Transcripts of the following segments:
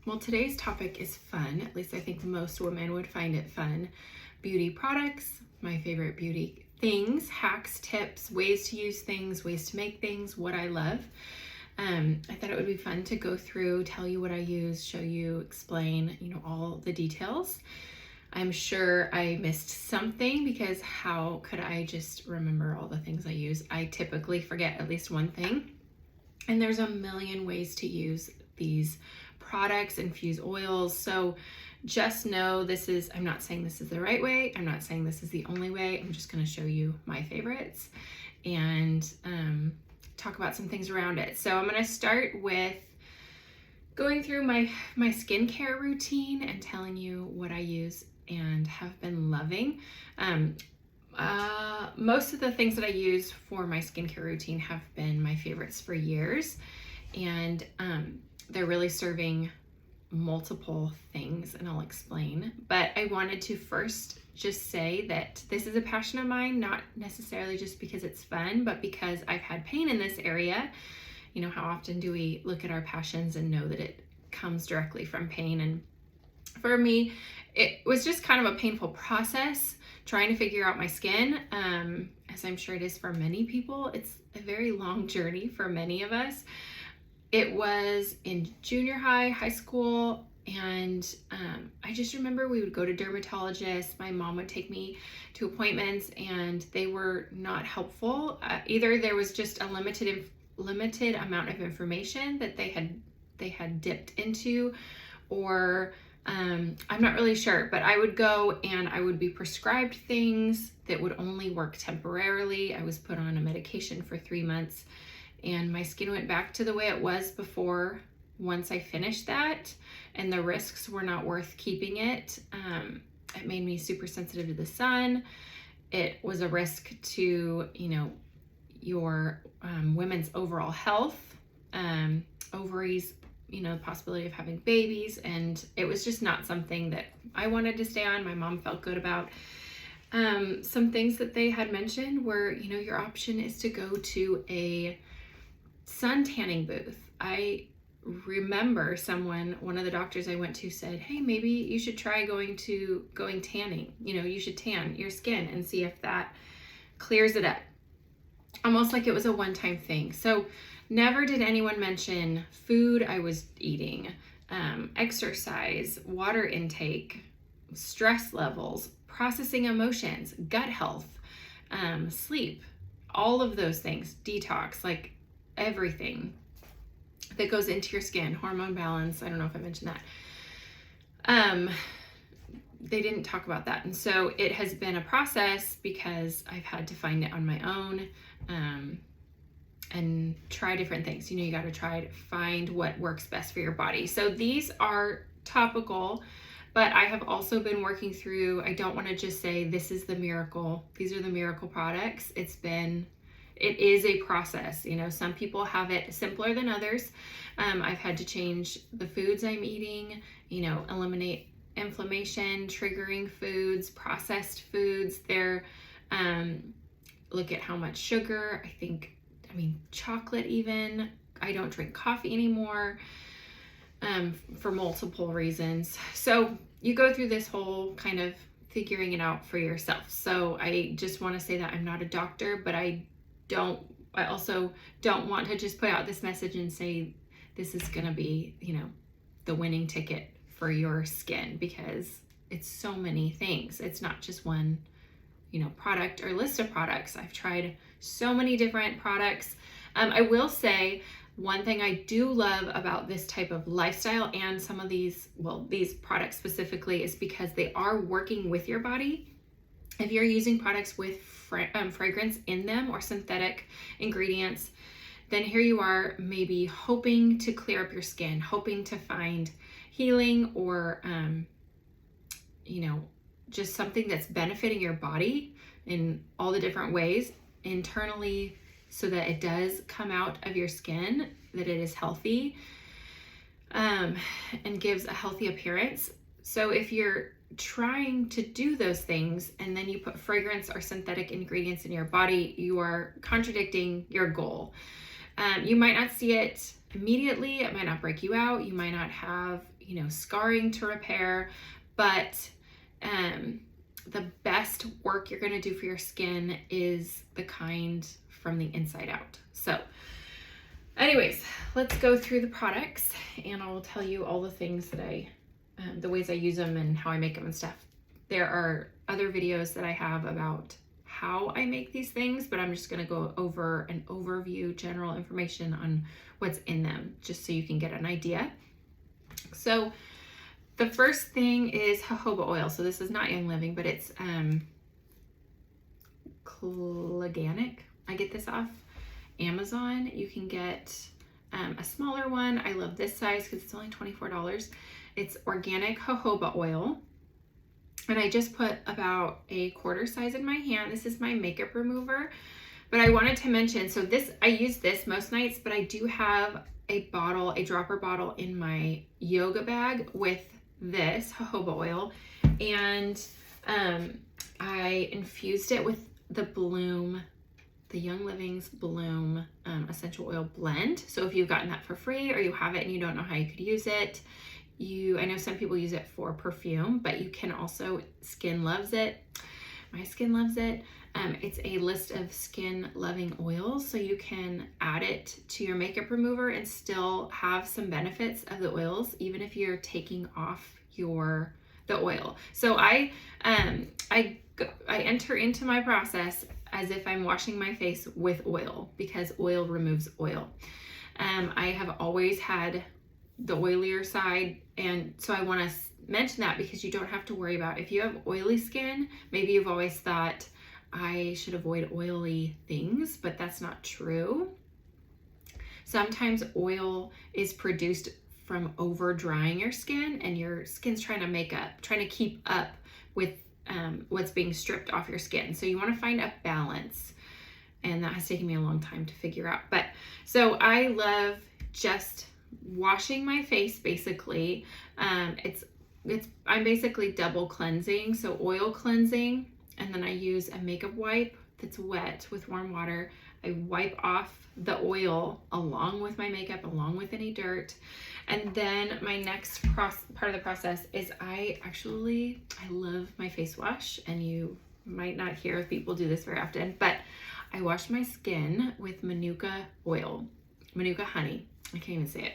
Well, today's topic is fun. At least I think most women would find it fun. Beauty products, my favorite beauty things, hacks, tips, ways to use things, ways to make things, what I love. I thought it would be fun to go through, tell you what I use, show you, explain, all the details. I'm sure I missed something because how could I just remember all the things I use? I typically forget at least one thing. And there's a million ways to use these products, infuse oils. So just know I'm not saying this is the right way. I'm not saying this is the only way. I'm just going to show you my favorites and talk about some things around it. So I'm going to start with going through my skincare routine and telling you what I use and have been loving. Most of the things that I use for my skincare routine have been my favorites for years, and they're really serving multiple things, and I'll explain. But I wanted to first just say that this is a passion of mine, not necessarily just because it's fun, but because I've had pain in this area. How often do we look at our passions and know that it comes directly from pain? And for me, it was just kind of a painful process trying to figure out my skin. As I'm sure it is for many people, it's a very long journey for many of us. It was in junior high school, and I just remember we would go to dermatologists. My mom would take me to appointments, and they were not helpful. Either there was just a limited amount of information that they had dipped into, or I'm not really sure, but I would go and I would be prescribed things that would only work temporarily. I was put on a medication for 3 months, and my skin went back to the way it was before once I finished that, and the risks were not worth keeping it. It made me super sensitive to the sun. It was a risk to, your women's overall health, ovaries, the possibility of having babies, and it was just not something that I wanted to stay on. My mom felt good about. Some things that they had mentioned were, your option is to go to a sun tanning booth. I remember one of the doctors I went to said, hey, maybe you should try going tanning. You should tan your skin and see if that clears it up. Almost like it was a one-time thing. So never did anyone mention food I was eating, exercise, water intake, stress levels, processing emotions, gut health, sleep, all of those things, detox, like everything that goes into your skin, hormone balance. I don't know if I mentioned that. They didn't talk about that. And so it has been a process because I've had to find it on my own. And try different things. You got to try to find what works best for your body. So these are topical, but I have also been working through, I don't want to just say this is the miracle. These are the miracle products. It is a process. Some people have it simpler than others. I've had to change the foods I'm eating, eliminate inflammation, triggering foods, processed foods. Look at how much sugar, chocolate even. I don't drink coffee anymore for multiple reasons. So you go through this whole kind of figuring it out for yourself. So I just want to say that I'm not a doctor, but I also don't want to just put out this message and say this is going to be, the winning ticket for your skin, because it's so many things. It's not just one product or list of products. I've tried so many different products. I will say one thing I do love about this type of lifestyle and some of these products specifically is because they are working with your body. If you're using products with fragrance in them or synthetic ingredients, then here you are maybe hoping to clear up your skin, hoping to find healing or, just something that's benefiting your body in all the different ways internally so that it does come out of your skin, that it is healthy, and gives a healthy appearance. So if you're trying to do those things and then you put fragrance or synthetic ingredients in your body, you are contradicting your goal. You might not see it immediately. It might not break you out. You might not have, scarring to repair, but the best work you're going to do for your skin is the kind from the inside out. So anyways, let's go through the products and I'll tell you all the things that the ways I use them and how I make them and stuff. There are other videos that I have about how I make these things, but I'm just going to go over an overview, general information on what's in them, just so you can get an idea. So the first thing is jojoba oil. So this is not Young Living, but it's Organic. I get this off Amazon. You can get a smaller one. I love this size because it's only $24. It's organic jojoba oil. And I just put about a quarter size in my hand. This is my makeup remover. But I wanted to mention, so I use this most nights, but I do have a dropper bottle in my yoga bag with this jojoba oil. And I infused it with the Young Living's Bloom essential oil blend. So if you've gotten that for free or you have it and you don't know how you could use it, I know some people use it for perfume, but you can also, skin loves it. My skin loves it. It's a list of skin loving oils, so you can add it to your makeup remover and still have some benefits of the oils, even if you're taking off the oil. So I enter into my process as if I'm washing my face with oil, because oil removes oil. I have always had the oilier side, and so I want to mention that because you don't have to worry about, if you have oily skin, maybe you've always thought I should avoid oily things, but that's not true. Sometimes oil is produced from over drying your skin, and your skin's trying to keep up with what's being stripped off your skin. So you want to find a balance, and that has taken me a long time to figure out. But so I love just washing my face basically. I'm basically double cleansing, so oil cleansing, and then I use a makeup wipe that's wet with warm water. I wipe off the oil along with my makeup, along with any dirt. And then my next part of the process is I love my face wash, and you might not hear of people do this very often, but I wash my skin with Manuka honey. I can't even say it.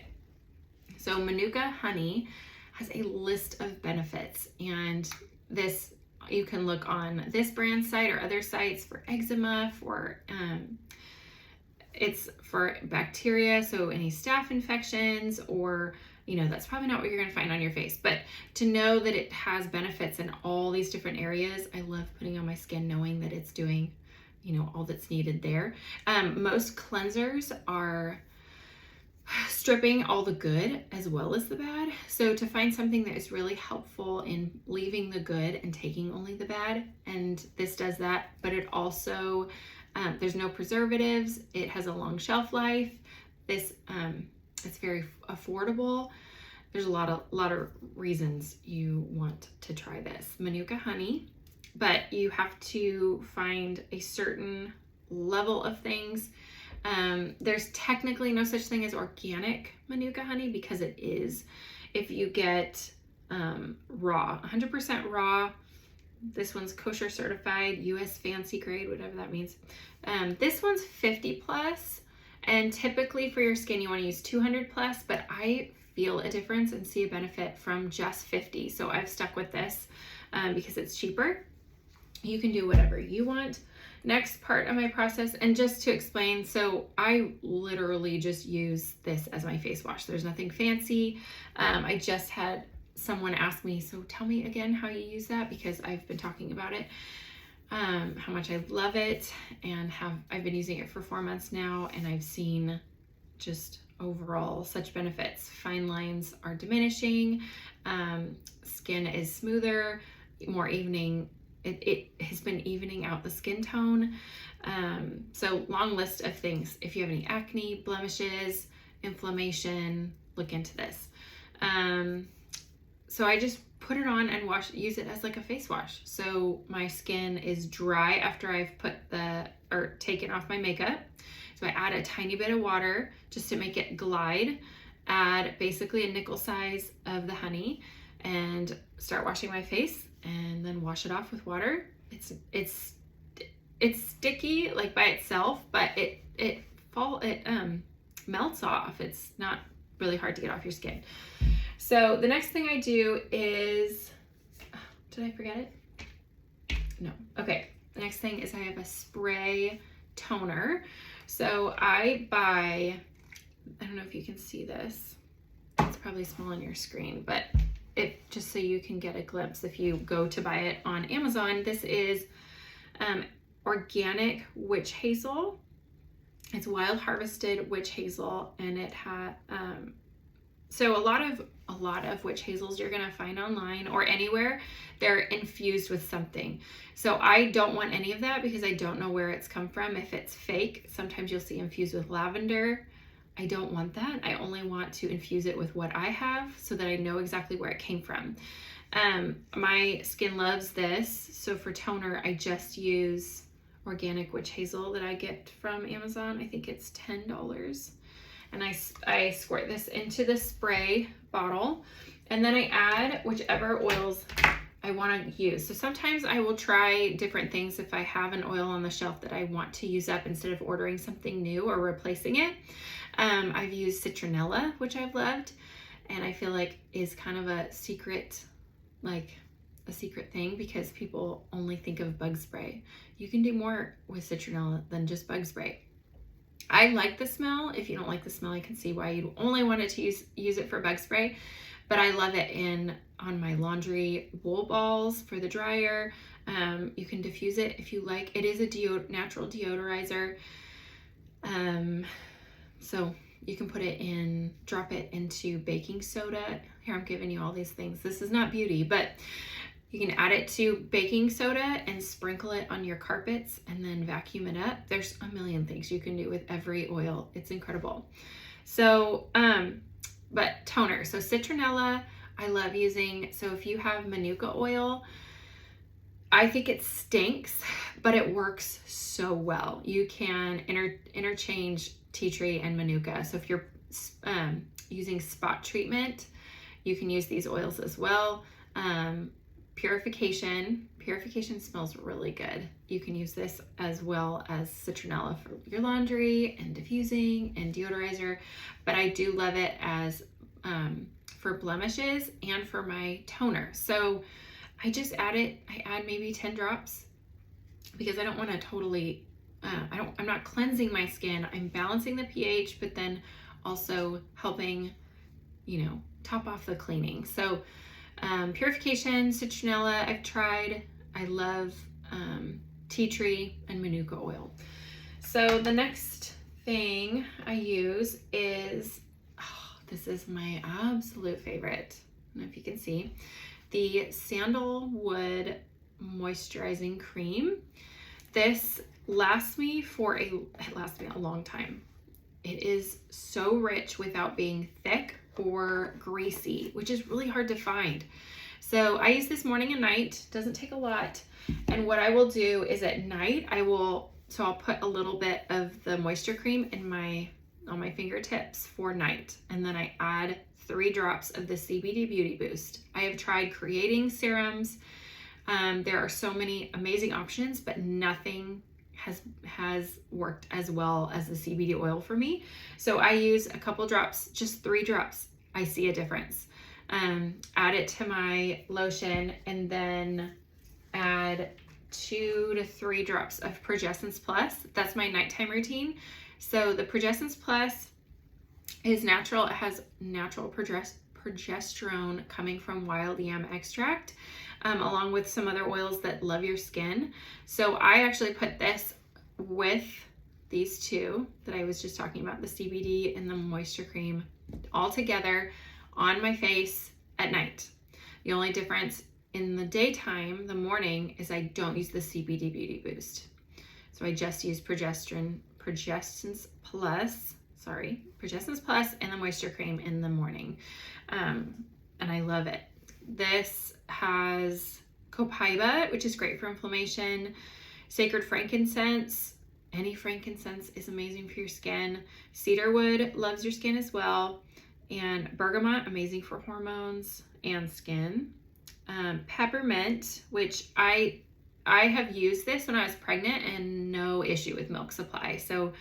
So Manuka honey has a list of benefits, and this, you can look on this brand site or other sites for eczema, it's for bacteria, so any staph infections, or that's probably not what you're going to find on your face, but to know that it has benefits in all these different areas, I love putting on my skin knowing that it's doing all that's needed there. Most cleansers are stripping all the good as well as the bad. So to find something that is really helpful in leaving the good and taking only the bad, and this does that, but it also, there's no preservatives. It has a long shelf life. It's very affordable. There's a lot of reasons you want to try this Manuka honey, but you have to find a certain level of things. There's technically no such thing as organic Manuka honey, because it is, if you get raw, 100% raw, this one's kosher certified, US fancy grade, whatever that means. This one's 50 plus, and typically for your skin you want to use 200 plus, but I feel a difference and see a benefit from just 50. So I've stuck with this because it's cheaper. You can do whatever you want. Next part of my process, and just to explain, so I literally just use this as my face wash. There's nothing fancy. I just had someone ask me, so tell me again how you use that, because I've been talking about it, how much I love it, and I've been using it for 4 months now, and I've seen just overall such benefits. Fine lines are diminishing, skin is smoother, more evening. It has been evening out the skin tone. So long list of things. If you have any acne, blemishes, inflammation, look into this. So I just put it on and use it as like a face wash. So my skin is dry after I've taken off my makeup. So So I add a tiny bit of water just to make it glide, add basically a nickel size of the honey, and start washing my face, and then wash it off with water. It's sticky like by itself, but it melts off. It's not really hard to get off your skin. So the next thing I do is, did I forget it? No. Okay. The next thing is I have a spray toner. So I buy, I don't know if you can see this. It's probably small on your screen, but it just so you can get a glimpse if you go to buy it on Amazon. This is organic witch hazel. It's wild harvested witch hazel, and it had so a lot of witch hazels you're gonna find online or anywhere, they're infused with something. So I don't want any of that because I don't know where it's come from. If it's fake, sometimes you'll see infused with lavender. I don't want that. I only want to infuse it with what I have so that I know exactly where it came from. My skin loves this. So for toner, I just use organic witch hazel that I get from Amazon. I think it's $10. And I squirt this into the spray bottle, and then I add whichever oils I want to use. So sometimes I will try different things if I have an oil on the shelf that I want to use up instead of ordering something new or replacing it. I've used citronella, which I've loved, and I feel like is kind of a secret, like a secret thing because people only think of bug spray. You can do more with citronella than just bug spray. I like the smell. If you don't like the smell, I can see why you'd only wanted to use it for bug spray, but I love it on my laundry wool balls for the dryer. You can diffuse it if you like. It is a natural deodorizer. So you can drop it into baking soda. Here, I'm giving you all these things. This is not beauty, but you can add it to baking soda and sprinkle it on your carpets and then vacuum it up. There's a million things you can do with every oil. It's incredible. So, but toner. So citronella, I love using. So if you have manuka oil, I think it stinks, but it works so well. You can interchange tea tree and manuka. So if you're using spot treatment, you can use these oils as well. Purification smells really good. You can use this as well as citronella for your laundry and diffusing and deodorizer, but I do love it as for blemishes and for my toner. So I just add maybe 10 drops because I don't want to totally I'm not cleansing my skin. I'm balancing the pH, but then also helping, top off the cleaning. So purification, citronella, I've tried. I love tea tree and manuka oil. So the next thing I use is, this is my absolute favorite. I don't know if you can see, the sandalwood moisturizing cream. This lasts me a long time. It is so rich without being thick or greasy, which is really hard to find. So I use this morning and night. Doesn't take a lot. And what I will do is at night, I'll put a little bit of the moisture cream on my fingertips for night. And then I add 3 drops of the CBD Beauty Boost. I have tried creating serums. There are so many amazing options, but nothing has worked as well as the CBD oil for me. So I use a couple drops, just 3 drops. I see a difference. Add it to my lotion and then add 2 to 3 drops of Progessence Plus. That's my nighttime routine. So the Progessence Plus is natural. It has natural progesterone coming from wild yam extract, along with some other oils that love your skin. So I actually put this with these 2 that I was just talking about, the CBD and the moisture cream, all together on my face at night. The only difference in the daytime, the morning, is I don't use the CBD Beauty Boost. So I just use Progessence Plus and the moisture cream in the morning. And I love it. This has copaiba, which is great for inflammation, sacred frankincense, Any frankincense is amazing for your skin. Cedarwood loves your skin as well. And bergamot, amazing for hormones and skin. Peppermint, which I have used this when I was pregnant and no issue with milk supply. So,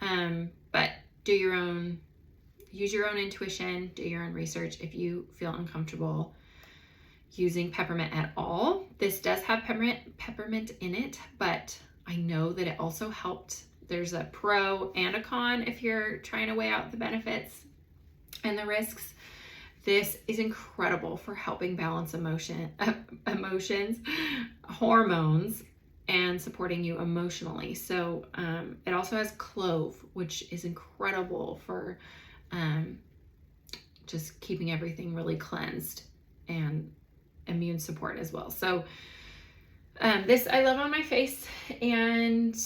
but use your own intuition, do your own research if you feel uncomfortable using peppermint at all. This does have peppermint in it, but I know that it also helped. There's a pro and a con if you're trying to weigh out the benefits and the risks. This is incredible for helping balance emotions, hormones, and supporting you emotionally. So it also has clove, which is incredible for just keeping everything really cleansed, and immune support as well. So this I love on my face, and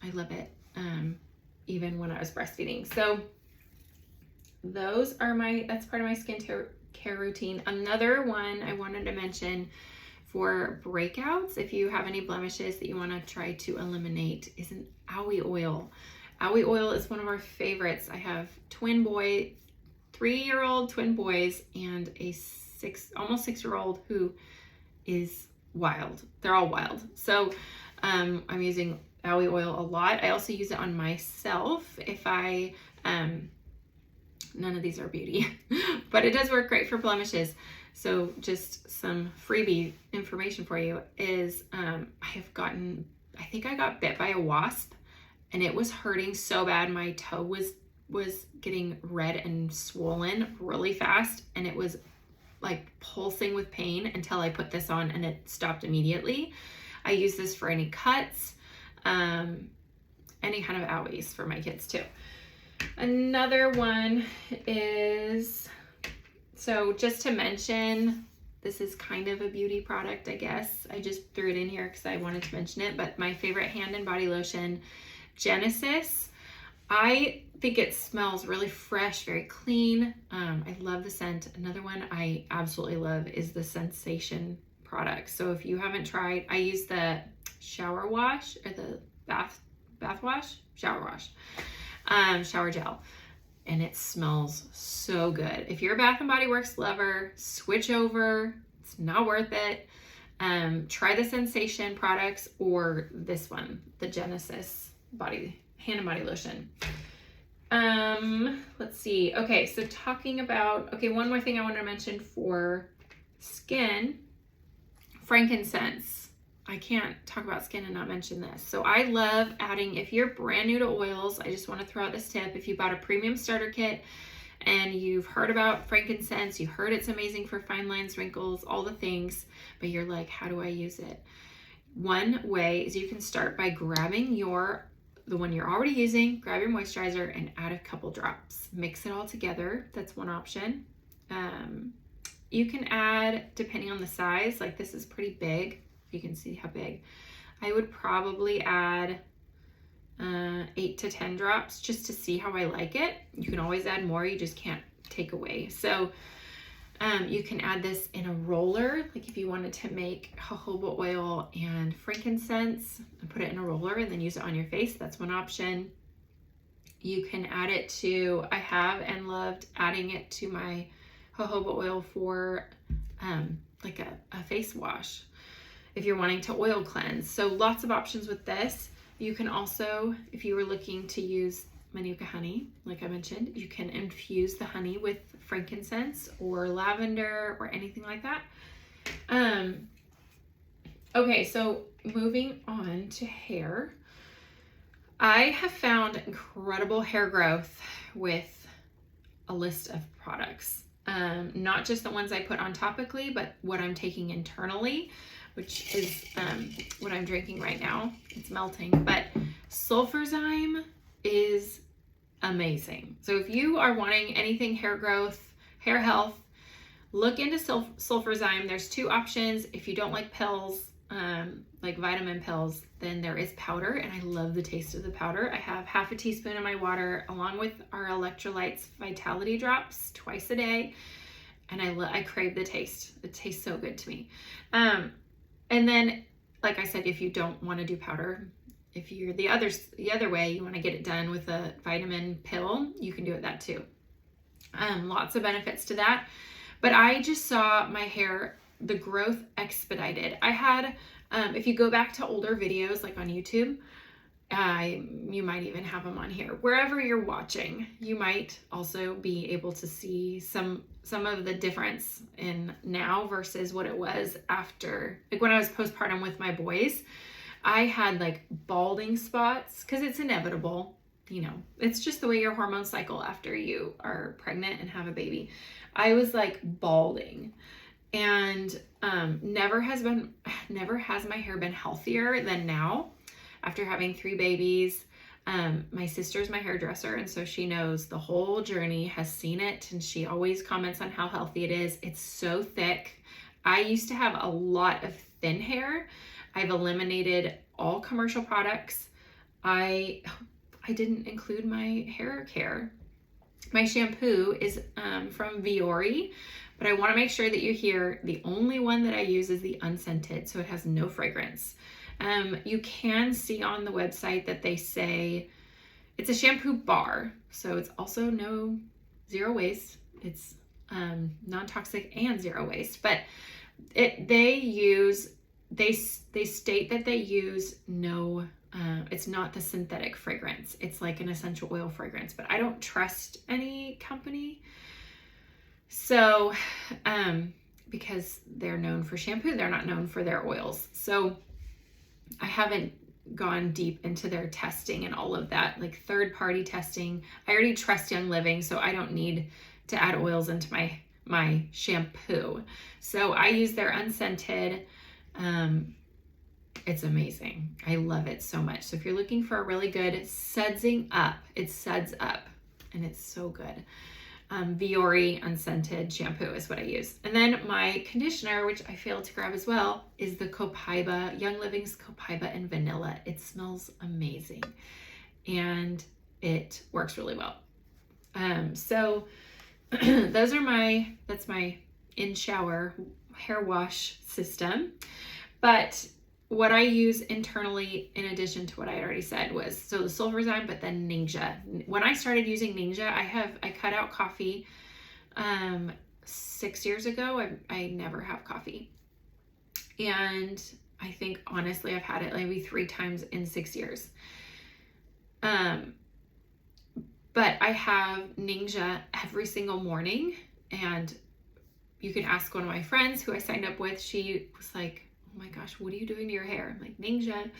I love it even when I was breastfeeding. So that's part of my skincare routine. Another one I wanted to mention for breakouts, if you have any blemishes that you want to try to eliminate, is an aloe oil. Aloe oil is one of our favorites. I have 3-year-old twin boys and a almost 6-year-old who is wild. They're all wild. So I'm using aloe oil a lot. I also use it on myself if I none of these are beauty, but it does work great for blemishes. So just some freebie information for you is I think I got bit by a wasp, and it was hurting so bad. My toe was getting red and swollen really fast, and it was like pulsing with pain until I put this on, and it stopped immediately. I use this for any cuts, any kind of owies for my kids too. Another one is, so just to mention, this is kind of a beauty product, I guess. I just threw it in here because I wanted to mention it, but my favorite hand and body lotion, Genesis. I think it smells really fresh, very clean. I love the scent. Another one I absolutely love is the Sensation product. So if you haven't tried, I use the shower wash, or the bath wash, shower wash, shower gel, and it smells so good. If you're a Bath and Body Works lover, switch over. It's not worth it. Try the Sensation products or this one, the Genesis hand and body lotion. Let's see. Okay, so one more thing I want to mention for skin, frankincense. I can't talk about skin and not mention this. So I love adding, if you're brand new to oils, I just want to throw out this tip. If you bought a premium starter kit and you've heard about frankincense, you heard it's amazing for fine lines, wrinkles, all the things, but you're like, how do I use it? One way is you can start by grabbing the one you're already using, grab your moisturizer and add a couple drops. Mix it all together. That's one option. You can add, depending on the size, like this is pretty big. You can see how big. I would probably add 8 to 10 drops just to see how I like it. You can always add more, you just can't take away. So you can add this in a roller, like if you wanted to make jojoba oil and frankincense and put it in a roller and then use it on your face, that's one option. You can add it to, I have and loved adding it to my jojoba oil for like a face wash if you're wanting to oil cleanse. So lots of options with this. You can also, if you were looking to use Manuka honey, like I mentioned, you can infuse the honey with frankincense or lavender or anything like that. Okay, so moving on to hair. I have found incredible hair growth with a list of products. Not just the ones I put on topically, but what I'm taking internally, which is what I'm drinking right now. It's melting, but sulfurzyme is amazing. So if you are wanting anything hair growth, hair health, look into sulfurzyme. There's 2 options. If you don't like pills, like vitamin pills, then there is powder, and I love the taste of the powder. I have half a teaspoon in my water along with our electrolytes vitality drops twice a day, and I crave the taste. It tastes so good to me. And then, like I said, if you don't want to do powder, if you're the other way, you want to get it done with a vitamin pill, you can do it that too. Lots of benefits to that. But I just saw my hair, the growth expedited. I had, if you go back to older videos like on YouTube, you might even have them on here. Wherever you're watching, you might also be able to see some of the difference in now versus what it was after. Like when I was postpartum with my boys, I had like balding spots because it's inevitable. You know, it's just the way your hormones cycle after you are pregnant and have a baby. I was like balding, and never has my hair been healthier than now. After having 3 babies, my sister's my hairdresser, and so she knows the whole journey, has seen it, and she always comments on how healthy it is. It's so thick. I used to have a lot of thin hair. I've eliminated all commercial products. I didn't include my hair care. My shampoo is from Viore, but I want to make sure that you hear the only one that I use is the unscented, so it has no fragrance. You can see on the website that they say it's a shampoo bar, so it's also zero waste. It's non-toxic and zero waste, but they state that they use it's not the synthetic fragrance. It's like an essential oil fragrance, but I don't trust any company. So, because they're known for shampoo, they're not known for their oils. So I haven't gone deep into their testing and all of that, like third-party testing. I already trust Young Living, so I don't need to add oils into my shampoo. So I use their unscented. It's amazing. I love it so much. So if you're looking for a really good sudsing up, it suds up, and it's so good. Viore unscented shampoo is what I use. And then my conditioner, which I failed to grab as well, is the Copaiba, Young Living's Copaiba and Vanilla. It smells amazing, and it works really well. So that's my in-shower hair wash system. But what I use internally, in addition to what I had already said, was the Sulfurzyme, but then Ningxia. When I started using Ningxia, I cut out coffee 6 years ago. I never have coffee, and I think honestly I've had it maybe 3 times in 6 years. But I have Ningxia every single morning, and you can ask one of my friends who I signed up with. She was like, oh my gosh, what are you doing to your hair? I'm like, Ningxia.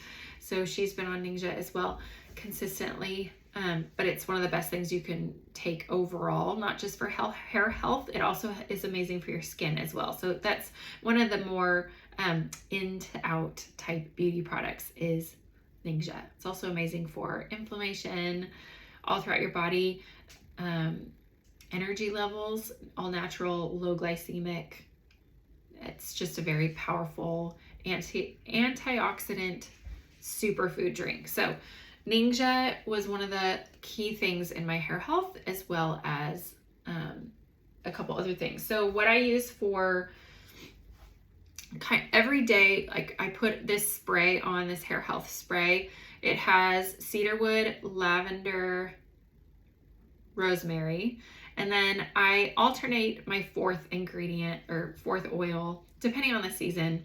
So she's been on Ningxia as well consistently. But it's one of the best things you can take overall, not just for hair health. It also is amazing for your skin as well. So that's one of the more in to out type beauty products is Ningxia. It's also amazing for inflammation all throughout your body, energy levels, all natural, low glycemic. It's just a very powerful antioxidant superfood drink. So Ningxia was one of the key things in my hair health, as well as a couple other things. So what I use for every day, like I put this spray on, this hair health spray. It has cedarwood, lavender, rosemary, and then I alternate my 4th ingredient or 4th oil depending on the season.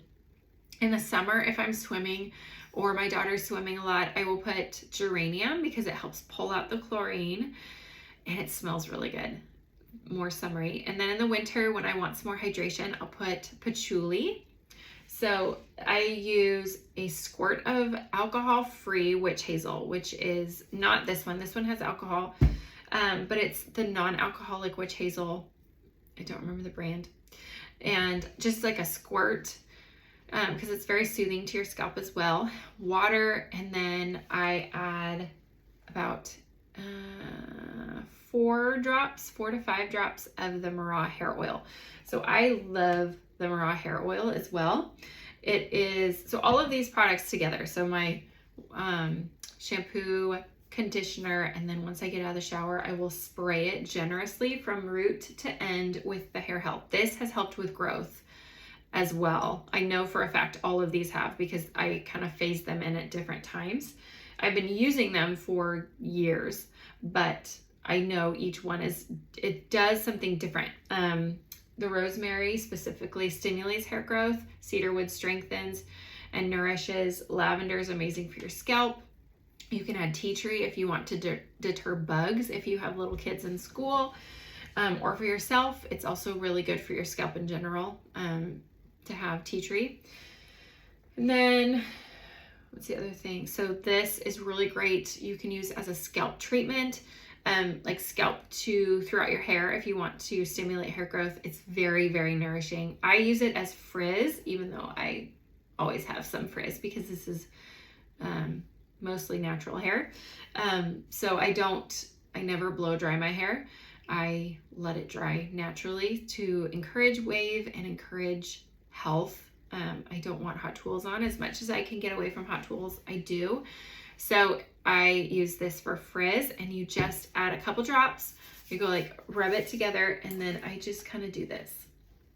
In the summer, if I'm swimming or my daughter's swimming a lot, I will put geranium because it helps pull out the chlorine and it smells really good, more summery. And then in the winter, when I want some more hydration, I'll put patchouli. So I use a squirt of alcohol-free witch hazel, which is not this one. This one has alcohol. But it's the non-alcoholic witch hazel. I don't remember the brand. And just like a squirt, because it's very soothing to your scalp as well. Water, and then I add about 4 to 5 drops of the Mara hair oil. So I love the Mara hair oil as well. It is, so all of these products together. So my shampoo, conditioner, and then once I get out of the shower, I will spray it generously from root to end with the hair health. This has helped with growth as well. I know for a fact all of these have, because I kind of phase them in at different times. I've been using them for years, but I know each one it does something different. The rosemary specifically stimulates hair growth. Cedarwood strengthens and nourishes. Lavender is amazing for your scalp. You can add tea tree if you want to deter bugs if you have little kids in school, or for yourself. It's also really good for your scalp in general to have tea tree. And then what's the other thing? So this is really great. You can use as a scalp treatment, like scalp throughout your hair if you want to stimulate hair growth. It's very, very nourishing. I use it as frizz, even though I always have some frizz because this is mostly natural hair. So I never blow dry my hair. I let it dry naturally to encourage wave and encourage health. I don't want hot tools on. As much as I can get away from hot tools, I do. So I use this for frizz, and you just add a couple drops. You go like rub it together, and then I just kind of do this.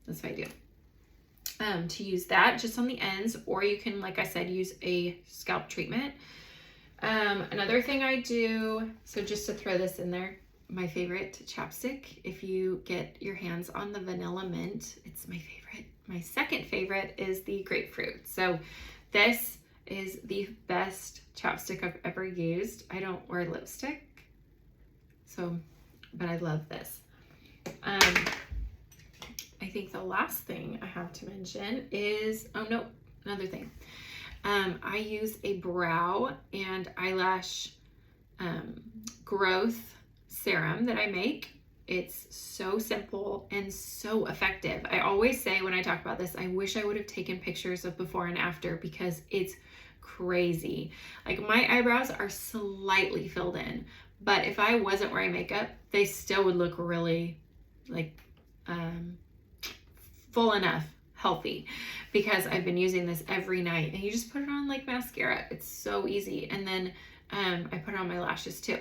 That's what I do. To use that just on the ends, or you can, like I said, use a scalp treatment. Another thing I do, so just to throw this in there, my favorite chapstick, if you get your hands on the vanilla mint, it's my favorite. My second favorite is the grapefruit. So this is the best chapstick I've ever used. I don't wear lipstick, but I love this. I think the last thing I have to mention is, another thing. I use a brow and eyelash growth serum that I make. It's so simple and so effective. I always say when I talk about this, I wish I would have taken pictures of before and after because it's crazy. Like my eyebrows are slightly filled in, but if I wasn't wearing makeup, they still would look really like full enough, healthy, because I've been using this every night, and you just put it on like mascara. It's so easy. And then I put it on my lashes too.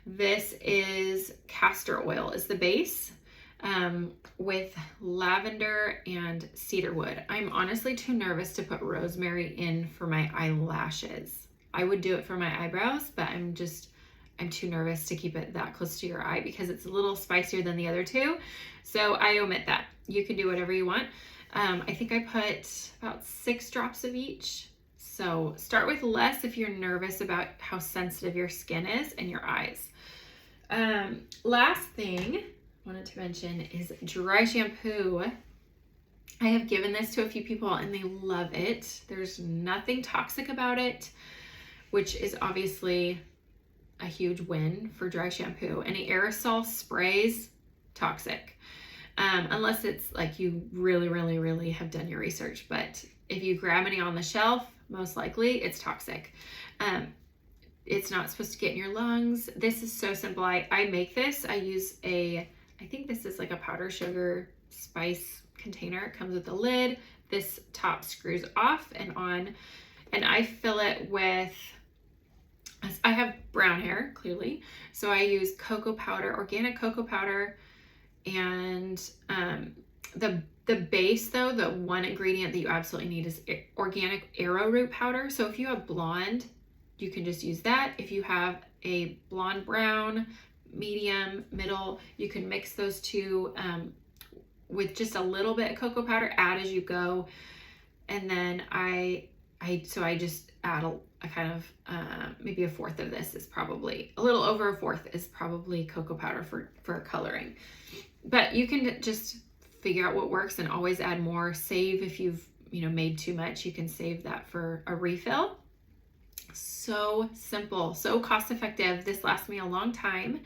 This is castor oil is the base, with lavender and cedarwood. I'm honestly too nervous to put rosemary in for my eyelashes. I would do it for my eyebrows, but I'm too nervous to keep it that close to your eye because it's a little spicier than the other two. So I omit that. You can do whatever you want. I think I put about 6 drops of each. So start with less if you're nervous about how sensitive your skin is and your eyes. Last thing I wanted to mention is dry shampoo. I have given this to a few people and they love it. There's nothing toxic about it, which is obviously a huge win for dry shampoo. Any aerosol sprays, toxic. Unless it's like you really, really, really have done your research. But if you grab any on the shelf, most likely it's toxic. It's not supposed to get in your lungs. This is so simple. I make this. I use I think this is like a powder sugar spice container. It comes with a lid. This top screws off and on. And I fill it with, I have brown hair, clearly. So I use cocoa powder, organic cocoa powder. And the base, though, the one ingredient that you absolutely need is organic arrowroot powder. So if you have blonde, you can just use that. If you have a blonde brown, medium, middle, you can mix those two with just a little bit of cocoa powder, add as you go. And then I just add a kind of maybe 1/4 of this is probably a little over 1/4 is probably cocoa powder for coloring. But you can just figure out what works and always add more. Save if you've made too much, you can save that for a refill. So simple, so cost effective. This lasts me a long time.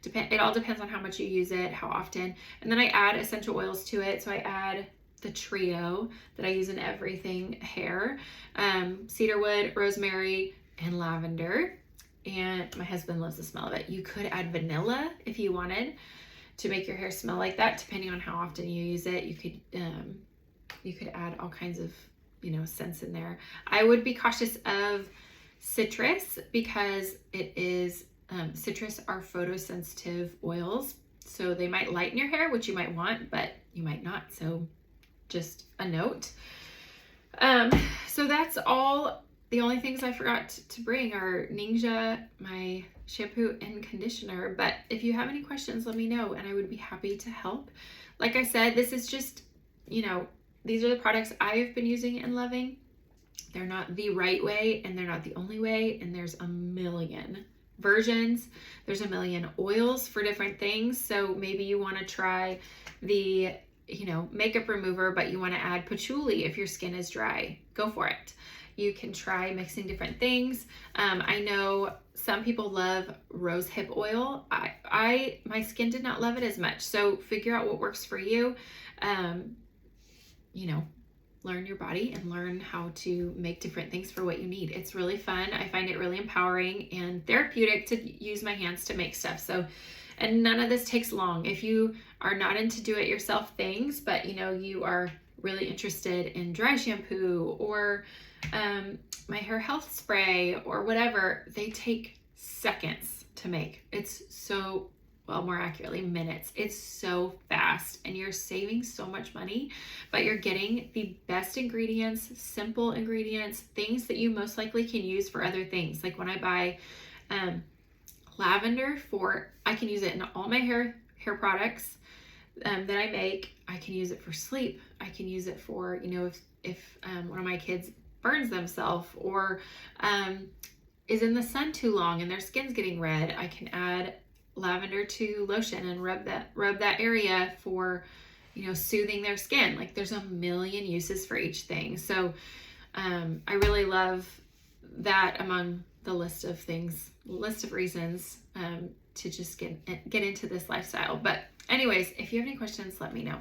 It all depends on how much you use it, how often. And then I add essential oils to it. So I add the trio that I use in everything hair, cedarwood, rosemary, and lavender. And my husband loves the smell of it. You could add vanilla if you wanted to make your hair smell like that, depending on how often you use it. You could add all kinds of scents in there. I would be cautious of citrus because it is citrus are photosensitive oils, so they might lighten your hair, which you might want, but you might not. So just a note. So that's all the only things I forgot to bring are Ningxia, my shampoo and conditioner. But if you have any questions, let me know and I would be happy to help. Like I said, this is just, these are the products I've been using and loving. They're not the right way and they're not the only way. And there's a million versions. There's a million oils for different things. So maybe you want to try the, makeup remover, but you want to add patchouli if your skin is dry. Go for it. You can try mixing different things. I know some people love rose hip oil. My skin did not love it as much. So figure out what works for you. Learn your body and learn how to make different things for what you need. It's really fun. I find it really empowering and therapeutic to use my hands to make stuff. And none of this takes long. If you are not into do-it-yourself things, but you are really interested in dry shampoo or my hair health spray or whatever, they take seconds to make. More accurately, minutes. It's so fast and you're saving so much money, but you're getting the best ingredients, simple ingredients, things that you most likely can use for other things. Like when I buy lavender I can use it in all my hair products that I make. I can use it for sleep. I can use it for, if one of my kids burns themselves or is in the sun too long and their skin's getting red, I can add lavender to lotion and rub that area for, soothing their skin. Like there's a million uses for each thing. So I really love that among the list of reasons to just get into this lifestyle. But anyways, if you have any questions, let me know.